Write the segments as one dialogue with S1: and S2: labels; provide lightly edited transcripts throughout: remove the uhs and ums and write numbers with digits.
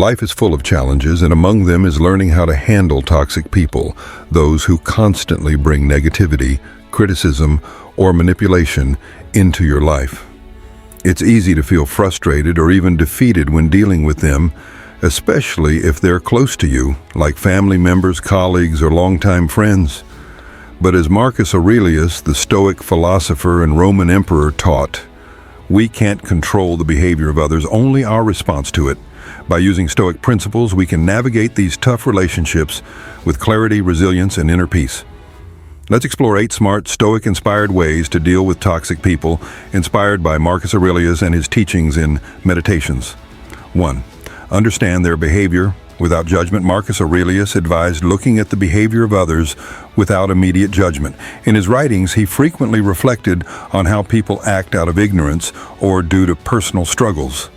S1: Life is full of challenges, and among them is learning how to handle toxic people, those who constantly bring negativity, criticism, or manipulation into your life. It's easy to feel frustrated or even defeated when dealing with them, especially if they're close to you, like family members, colleagues, or longtime friends. But as Marcus Aurelius, the Stoic philosopher and Roman emperor, taught, we can't control the behavior of others, only our response to it. By using Stoic principles, we can navigate these tough relationships with clarity, resilience, and inner peace. Let's explore 8 smart, Stoic-inspired ways to deal with toxic people, inspired by Marcus Aurelius and his teachings in Meditations. 1. Understand their behavior without judgment. Marcus Aurelius advised looking at the behavior of others without immediate judgment. In his writings, he frequently reflected on how people act out of ignorance or due to personal struggles.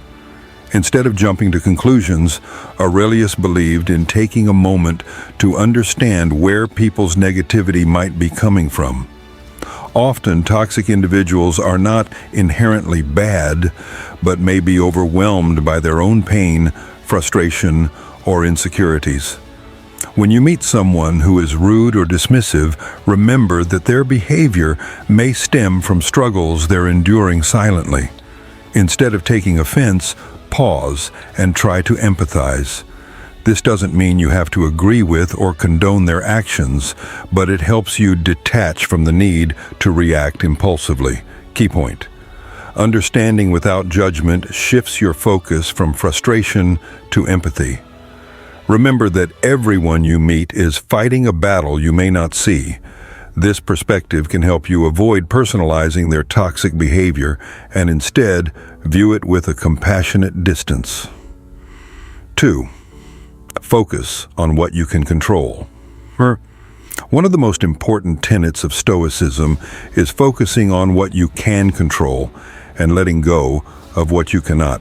S1: Instead of jumping to conclusions, Aurelius believed in taking a moment to understand where people's negativity might be coming from. Often, toxic individuals are not inherently bad, but may be overwhelmed by their own pain, frustration, or insecurities. When you meet someone who is rude or dismissive, remember that their behavior may stem from struggles they're enduring silently. Instead of taking offense, pause and try to empathize. This doesn't mean you have to agree with or condone their actions, but it helps you detach from the need to react impulsively. Key point: understanding without judgment shifts your focus from frustration to empathy. Remember that everyone you meet is fighting a battle you may not see. This perspective can help you avoid personalizing their toxic behavior and instead view it with a compassionate distance. 2. Focus on what you can control. One of the most important tenets of Stoicism is focusing on what you can control and letting go of what you cannot.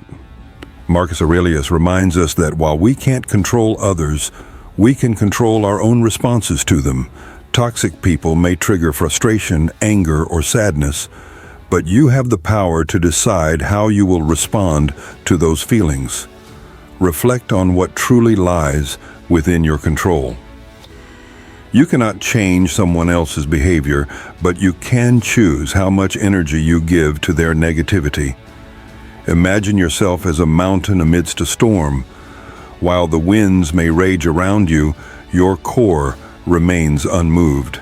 S1: Marcus Aurelius reminds us that while we can't control others, we can control our own responses to them. Toxic people may trigger frustration, anger, or sadness, but you have the power to decide how you will respond to those feelings. Reflect on what truly lies within your control. You cannot change someone else's behavior, but you can choose how much energy you give to their negativity. Imagine yourself as a mountain amidst a storm. While the winds may rage around you, your core remains unmoved.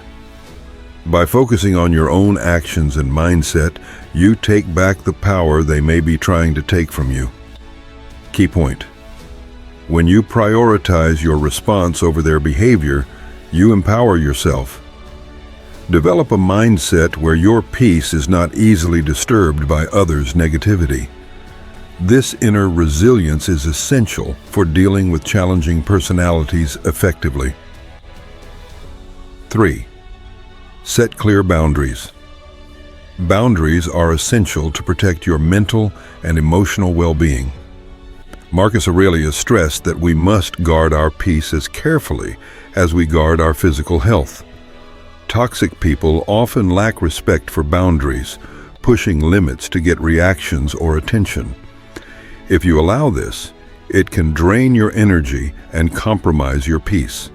S1: By focusing on your own actions and mindset, you take back the power they may be trying to take from you. Key point: when you prioritize your response over their behavior, you empower yourself. Develop a mindset where your peace is not easily disturbed by others' negativity. This inner resilience is essential for dealing with challenging personalities effectively. 3. Set clear boundaries. Boundaries are essential to protect your mental and emotional well-being. Marcus Aurelius stressed that we must guard our peace as carefully as we guard our physical health. Toxic people often lack respect for boundaries, pushing limits to get reactions or attention. If you allow this, it can drain your energy and compromise your peace.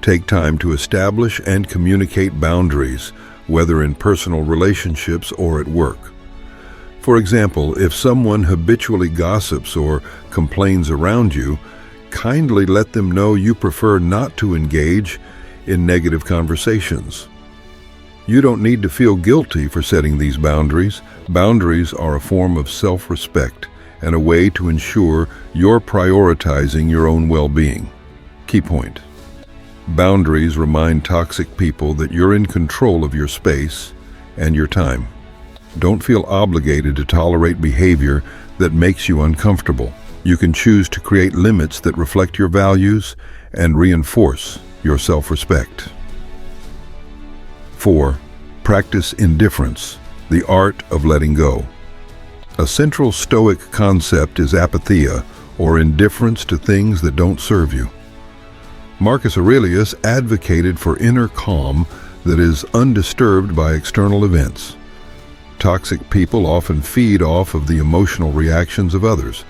S1: Take time to establish and communicate boundaries, whether in personal relationships or at work. For example, if someone habitually gossips or complains around you, kindly let them know you prefer not to engage in negative conversations. You don't need to feel guilty for setting these boundaries. Boundaries are a form of self-respect and a way to ensure you're prioritizing your own well-being. Key point: boundaries remind toxic people that you're in control of your space and your time. Don't feel obligated to tolerate behavior that makes you uncomfortable. You can choose to create limits that reflect your values and reinforce your self-respect. 4. Practice indifference, the art of letting go. A central Stoic concept is apatheia, or indifference to things that don't serve you. Marcus Aurelius advocated for inner calm that is undisturbed by external events. Toxic people often feed off of the emotional reactions of others.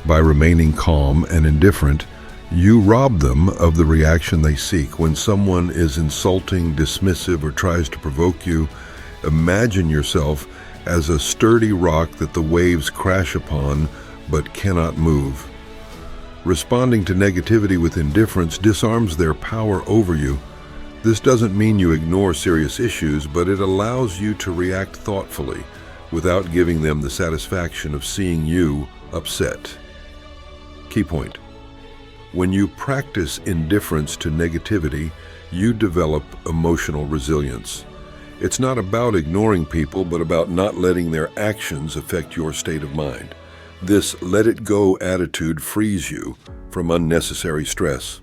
S1: By remaining calm and indifferent, you rob them of the reaction they seek. When someone is insulting, dismissive, or tries to provoke you, imagine yourself as a sturdy rock that the waves crash upon but cannot move. Responding to negativity with indifference disarms their power over you. This doesn't mean you ignore serious issues, but it allows you to react thoughtfully without giving them the satisfaction of seeing you upset. Key point: when you practice indifference to negativity, you develop emotional resilience. It's not about ignoring people, but about not letting their actions affect your state of mind. This let-it-go attitude frees you from unnecessary stress.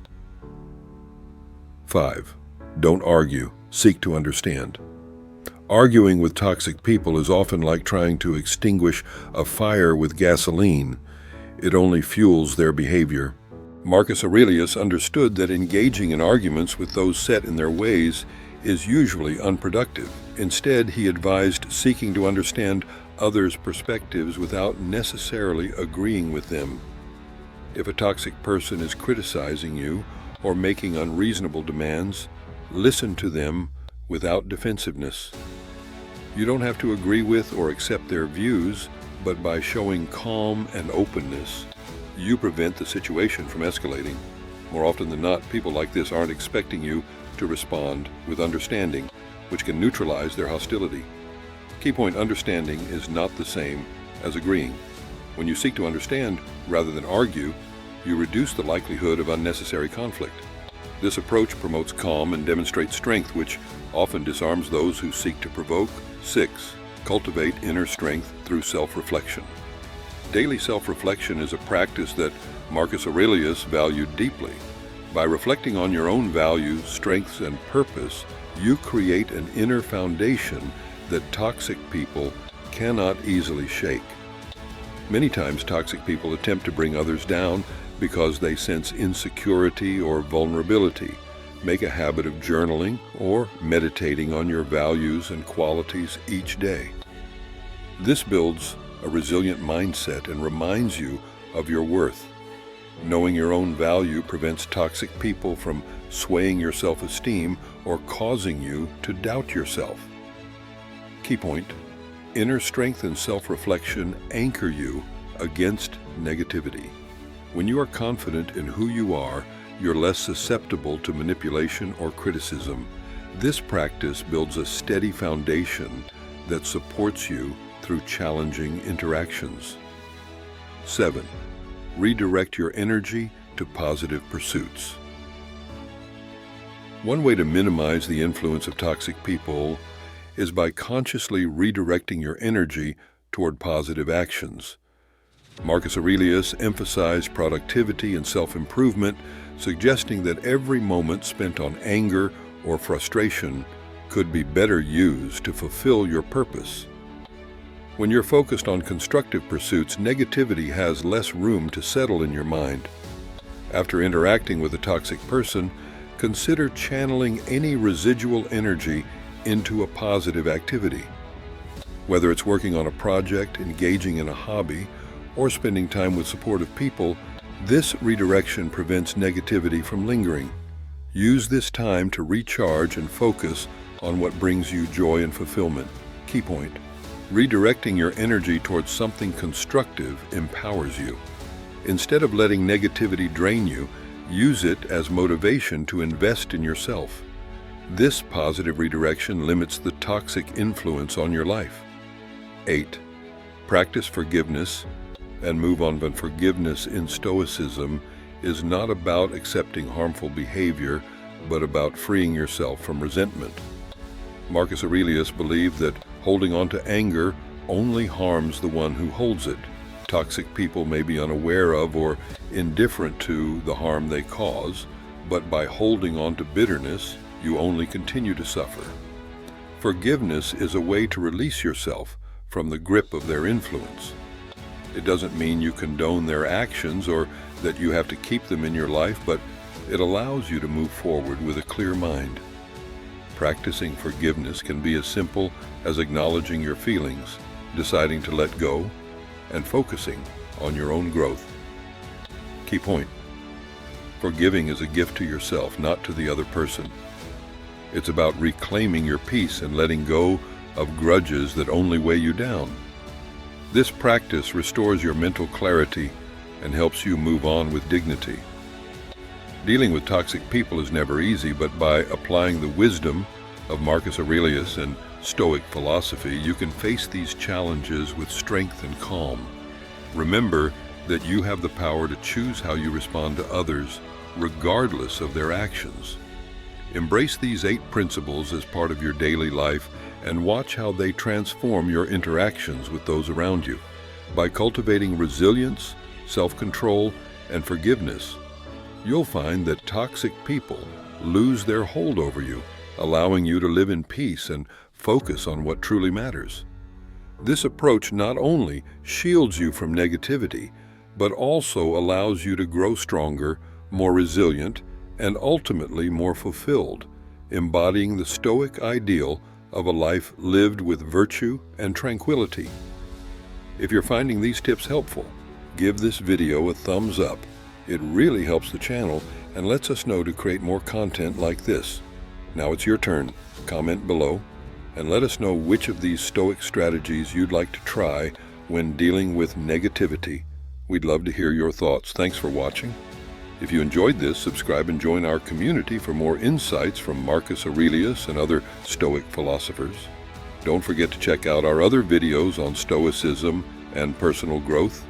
S1: 5. Don't argue. Seek to understand. Arguing with toxic people is often like trying to extinguish a fire with gasoline. It only fuels their behavior. Marcus Aurelius understood that engaging in arguments with those set in their ways is usually unproductive. Instead, he advised seeking to understand others' perspectives without necessarily agreeing with them. If a toxic person is criticizing you or making unreasonable demands, listen to them without defensiveness. You don't have to agree with or accept their views, but by showing calm and openness, you prevent the situation from escalating. More often than not, people like this aren't expecting you to respond with understanding, which can neutralize their hostility. Key point: understanding is not the same as agreeing. When you seek to understand rather than argue, you reduce the likelihood of unnecessary conflict. This approach promotes calm and demonstrates strength, which often disarms those who seek to provoke. 6. Cultivate inner strength through self-reflection. Daily self-reflection is a practice that Marcus Aurelius valued deeply. By reflecting on your own values, strengths, and purpose, you create an inner foundation that toxic people cannot easily shake. Many times, toxic people attempt to bring others down because they sense insecurity or vulnerability. Make a habit of journaling or meditating on your values and qualities each day. This builds a resilient mindset and reminds you of your worth. Knowing your own value prevents toxic people from swaying your self-esteem or causing you to doubt yourself. Key point: inner strength and self-reflection anchor you against negativity. When you are confident in who you are, you're less susceptible to manipulation or criticism. This practice builds a steady foundation that supports you through challenging interactions. 7. Redirect your energy to positive pursuits. One way to minimize the influence of toxic people is by consciously redirecting your energy toward positive actions. Marcus Aurelius emphasized productivity and self-improvement, suggesting that every moment spent on anger or frustration could be better used to fulfill your purpose. When you're focused on constructive pursuits, negativity has less room to settle in your mind. After interacting with a toxic person, consider channeling any residual energy into a positive activity. Whether it's working on a project, engaging in a hobby, or spending time with supportive people, this redirection prevents negativity from lingering. Use this time to recharge and focus on what brings you joy and fulfillment. Key point: redirecting your energy towards something constructive empowers you. Instead of letting negativity drain you, use it as motivation to invest in yourself. This positive redirection limits the toxic influence on your life. 8. Practice forgiveness and move on. But forgiveness in Stoicism is not about accepting harmful behavior, but about freeing yourself from resentment. Marcus Aurelius believed that holding on to anger only harms the one who holds it. Toxic people may be unaware of or indifferent to the harm they cause, but by holding on to bitterness, you only continue to suffer. Forgiveness is a way to release yourself from the grip of their influence. It doesn't mean you condone their actions or that you have to keep them in your life, but it allows you to move forward with a clear mind. Practicing forgiveness can be as simple as acknowledging your feelings, deciding to let go, and focusing on your own growth. Key point: forgiving is a gift to yourself, not to the other person. It's about reclaiming your peace and letting go of grudges that only weigh you down. This practice restores your mental clarity and helps you move on with dignity. Dealing with toxic people is never easy, but by applying the wisdom of Marcus Aurelius and Stoic philosophy, you can face these challenges with strength and calm. Remember that you have the power to choose how you respond to others, regardless of their actions. Embrace these 8 principles as part of your daily life and watch how they transform your interactions with those around you. By cultivating resilience, self-control, and forgiveness, you'll find that toxic people lose their hold over you, allowing you to live in peace and focus on what truly matters. This approach not only shields you from negativity, but also allows you to grow stronger, more resilient, and ultimately more fulfilled, embodying the Stoic ideal of a life lived with virtue and tranquility. If you're finding these tips helpful, give this video a thumbs up. It really helps the channel and lets us know to create more content like this. Now it's your turn. Comment below and let us know which of these Stoic strategies you'd like to try when dealing with negativity. We'd love to hear your thoughts. Thanks for watching. If you enjoyed this, subscribe and join our community for more insights from Marcus Aurelius and other Stoic philosophers. Don't forget to check out our other videos on Stoicism and personal growth.